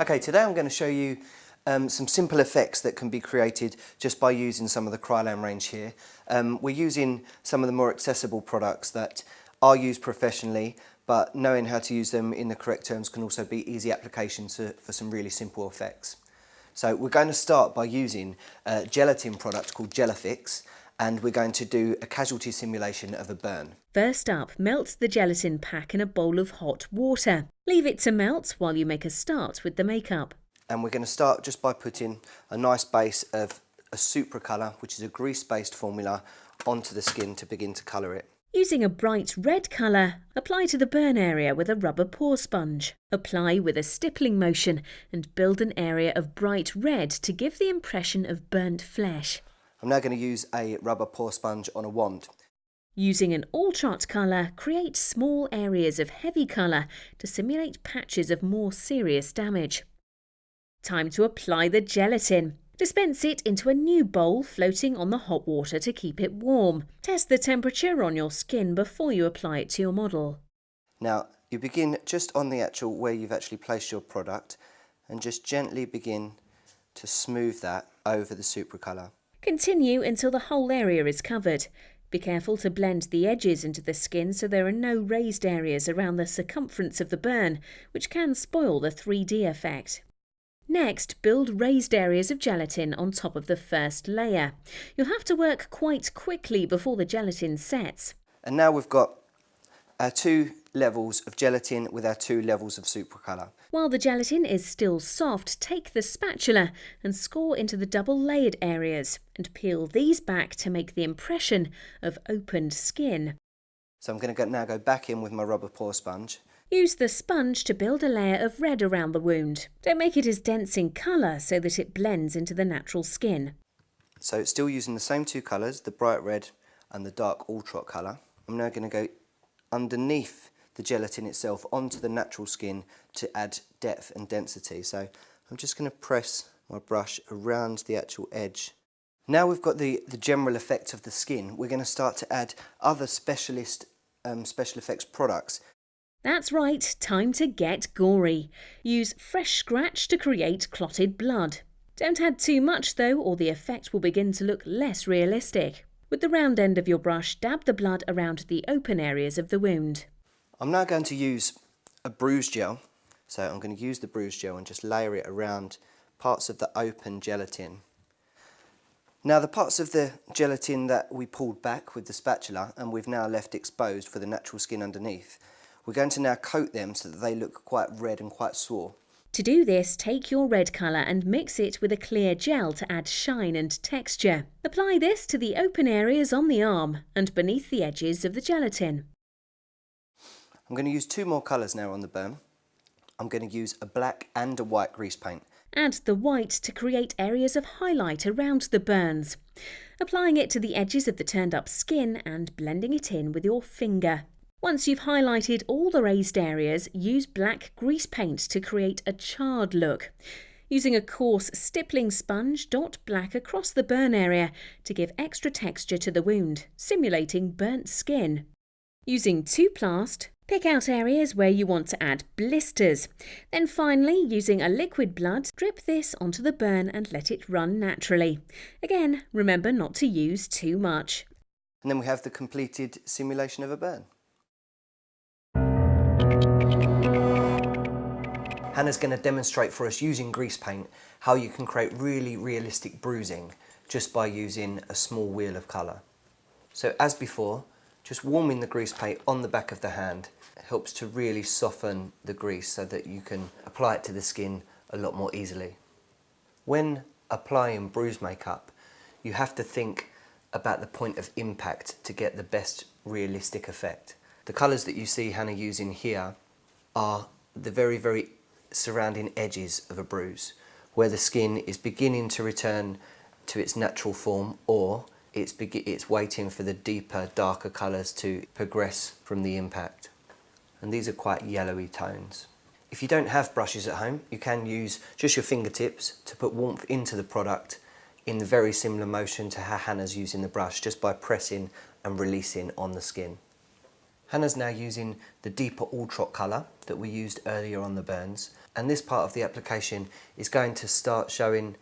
Okay, today I'm going to show you some simple effects that can be created just by using some of the Krylon range here. We're using some of the more accessible products that are used professionally, but knowing how to use them in the correct terms can also be easy applications for some really simple effects. So we're going to start by using a gelatin product called Gelafix, and we're going to do a casualty simulation of a burn. First up, melt the gelatin pack in a bowl of hot water. Leave it to melt while you make a start with the makeup. And we're going to start just by putting a nice base of a Supra colour, which is a grease-based formula, onto the skin to begin to colour it. Using a bright red colour, apply to the burn area with a rubber pore sponge. Apply with a stippling motion and build an area of bright red to give the impression of burnt flesh. I'm now going to use a rubber pore sponge on a wand. Using an ultrat colour, create small areas of heavy colour to simulate patches of more serious damage. Time to apply the gelatin. Dispense it into a new bowl floating on the hot water to keep it warm. Test the temperature on your skin before you apply it to your model. Now, you begin just on the actual where you've actually placed your product and just gently begin to smooth that over the Supra colour. Continue until the whole area is covered. Be careful to blend the edges into the skin so there are no raised areas around the circumference of the burn, which can spoil the 3D effect. Next, build raised areas of gelatin on top of the first layer. You'll have to work quite quickly before the gelatin sets. And now we've got our 2 levels of gelatin with our 2 levels of Supra colour. While the gelatin is still soft, take the spatula and score into the double layered areas and peel these back to make the impression of opened skin. So I'm going to now go back in with my rubber pore sponge. Use the sponge to build a layer of red around the wound. Don't make it as dense in colour so that it blends into the natural skin. So it's still using the same 2 colours, the bright red and the dark ultrat colour. I'm now going to go underneath the gelatin itself onto the natural skin to add depth and density. So I'm just going to press my brush around the actual edge. Now we've got the general effect of the skin, we're going to start to add other special effects products. That's right, time to get gory. Use fresh scratch to create clotted blood. Don't add too much though, or the effect will begin to look less realistic. With the round end of your brush, dab the blood around the open areas of the wound. I'm now going to use a bruise gel. So I'm going to use the bruise gel and just layer it around parts of the open gelatin. Now the parts of the gelatin that we pulled back with the spatula and we've now left exposed for the natural skin underneath, we're going to now coat them so that they look quite red and quite sore. To do this, take your red colour and mix it with a clear gel to add shine and texture. Apply this to the open areas on the arm and beneath the edges of the gelatin. I'm going to use 2 more colours now on the burn. I'm going to use a black and a white grease paint. Add the white to create areas of highlight around the burns. Applying it to the edges of the turned up skin and blending it in with your finger. Once you've highlighted all the raised areas, use black grease paint to create a charred look. Using a coarse stippling sponge, dot black across the burn area to give extra texture to the wound, simulating burnt skin. Using 2Plast, pick out areas where you want to add blisters. Then finally, using a liquid blood, drip this onto the burn and let it run naturally. Again, remember not to use too much. And then we have the completed simulation of a burn. Hannah's going to demonstrate for us using grease paint how you can create really realistic bruising just by using a small wheel of colour. So as before, just warming the grease paint on the back of the hand helps to really soften the grease so that you can apply it to the skin a lot more easily. When applying bruise makeup, you have to think about the point of impact to get the best realistic effect. The colours that you see Hannah using here are the very surrounding edges of a bruise, where the skin is beginning to return to its natural form, or it's waiting for the deeper, darker colours to progress from the impact. And these are quite yellowy tones. If you don't have brushes at home, you can use just your fingertips to put warmth into the product in the very similar motion to how Hannah's using the brush, just by pressing and releasing on the skin. Hannah's now using the deeper ultra colour that we used earlier on the burns, and this part of the application is going to start showing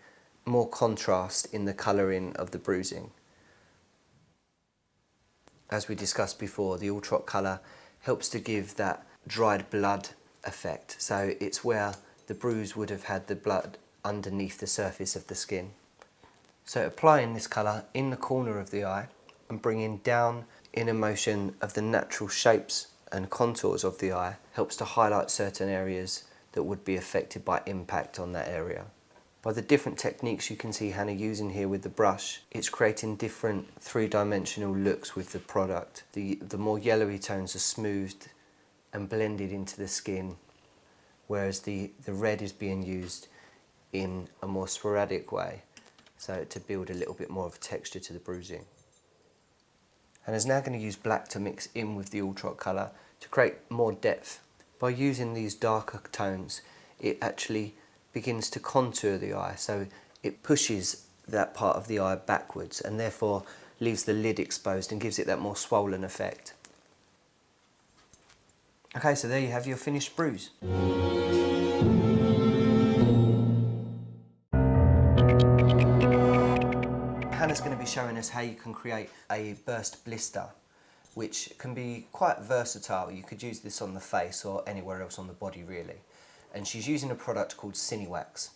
more contrast in the colouring of the bruising. As we discussed before, the ultra colour helps to give that dried blood effect, so it's where the bruise would have had the blood underneath the surface of the skin. So applying this colour in the corner of the eye and bringing down in a motion of the natural shapes and contours of the eye helps to highlight certain areas that would be affected by impact on that area. By the different techniques you can see Hannah using here with the brush, it's creating different three-dimensional looks with the product. The more yellowy tones are smoothed and blended into the skin, whereas the red is being used in a more sporadic way, so to build a little bit more of a texture to the bruising. Hannah's now going to use black to mix in with the ultra colour to create more depth. By using these darker tones, it actually begins to contour the eye, so it pushes that part of the eye backwards and therefore leaves the lid exposed and gives it that more swollen effect. Okay, so there you have your finished bruise. Hannah's going to be showing us how you can create a burst blister, which can be quite versatile. You could use this on the face or anywhere else on the body really. And she's using a product called Cinewax,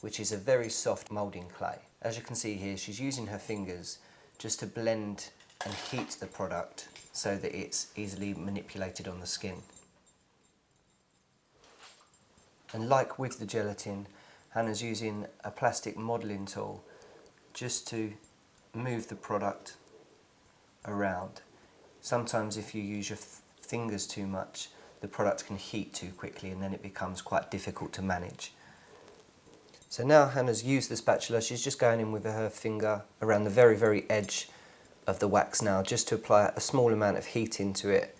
which is a very soft moulding clay. As you can see here, she's using her fingers just to blend and heat the product so that it's easily manipulated on the skin. And like with the gelatin, Hannah's using a plastic modelling tool just to move the product around. Sometimes if you use your fingers too much, the product can heat too quickly and then it becomes quite difficult to manage. So now Hannah's used the spatula, she's just going in with her finger around the very, very edge of the wax now, just to apply a small amount of heat into it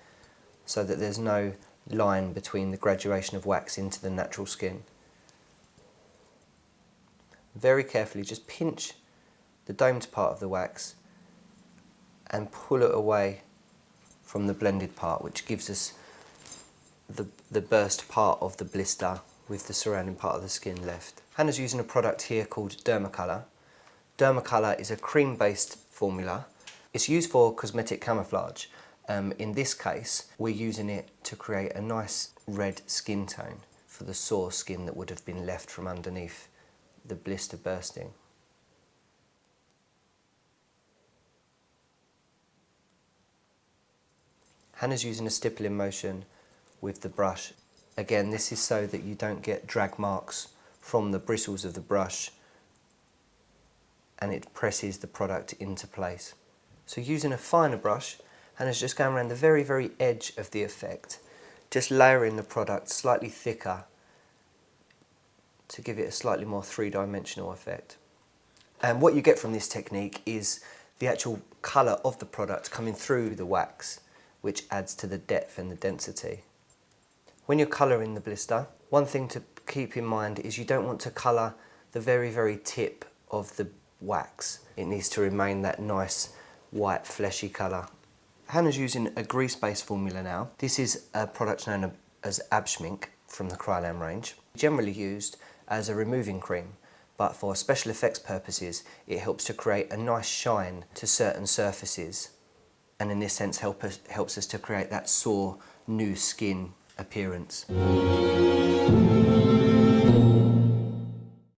so that there's no line between the graduation of wax into the natural skin. Very carefully just pinch the domed part of the wax and pull it away from the blended part, which gives us the burst part of the blister with the surrounding part of the skin left. Hannah's using a product here called Dermacolor. Dermacolor is a cream-based formula. It's used for cosmetic camouflage. In this case, we're using it to create a nice red skin tone for the sore skin that would have been left from underneath the blister bursting. Hannah's using a stippling motion with the brush. Again, this is so that you don't get drag marks from the bristles of the brush and it presses the product into place. So using a finer brush, Hannah's just going around the very, very edge of the effect, just layering the product slightly thicker to give it a slightly more three-dimensional effect. And what you get from this technique is the actual colour of the product coming through the wax, which adds to the depth and the density. When you're colouring the blister, one thing to keep in mind is you don't want to colour the very, very tip of the wax. It needs to remain that nice white fleshy colour. Hannah's using a grease-based formula now. This is a product known as Abschmink from the Kryolan range. Generally used as a removing cream, but for special effects purposes it helps to create a nice shine to certain surfaces, and in this sense helps us to create that sore, new skin appearance.